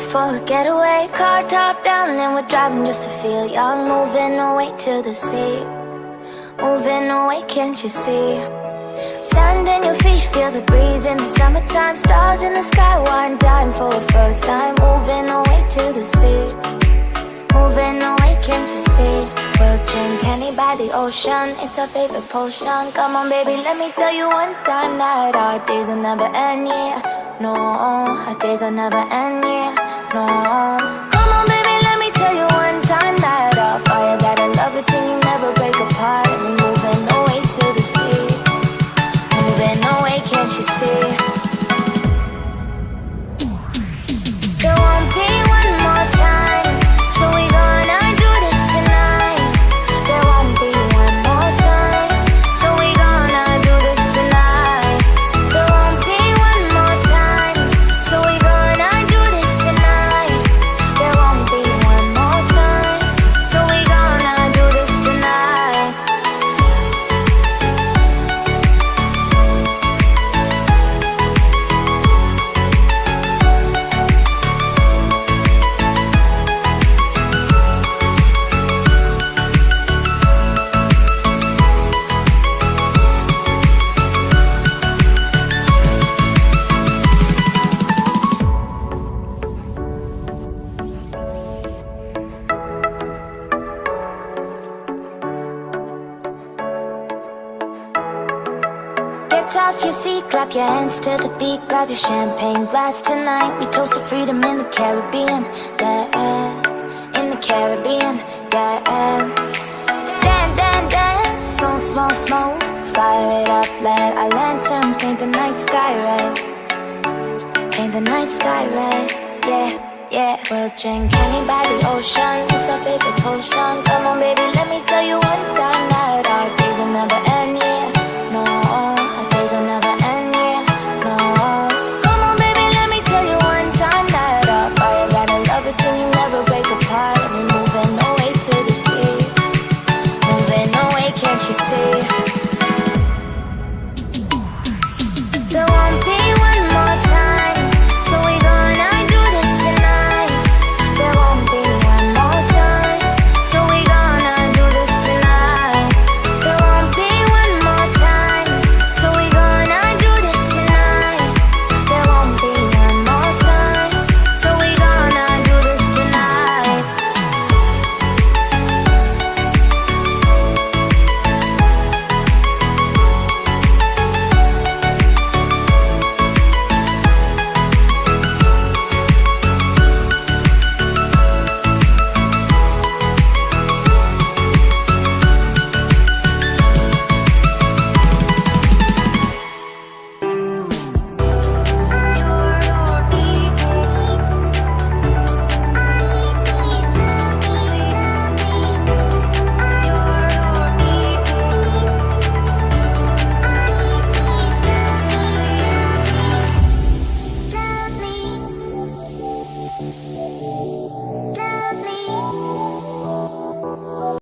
for a getaway. Car top down and we're driving just to feel young. Moving away to the sea, moving away, can't you see? Sand in your feet, feel the breeze in the summertime. Stars in the sky, one dime for a first time. Moving away to the sea, moving away, can't you see? We'll drink honey by the ocean, it's our favorite potion. Come on baby, let me tell you one time that our days will never end, yeah. No, our days will never end, yeah. No. Come on baby, let me tell you one time that our fire got a love it till you never break apart. And we're moving away to the sea, moving away, can't you see? There won't be one more time, so we gonna do this tonight. There won't be one more time, so we gonna do this tonight. There won't be one more time, so we gonna do this tonight. There won't be one more time, so we gonna do this tonight. Get off your seat, clap your hands to the beat. Grab your champagne glass tonight. We toast to freedom in the Caribbean, yeah. In the Caribbean, yeah. Dance, dance, dance, smoke, smoke, smoke. Fire it up, let our lanterns paint the night sky red. Paint the night sky red, yeah, yeah. We'll drink honey by the ocean, it's our favorite potion.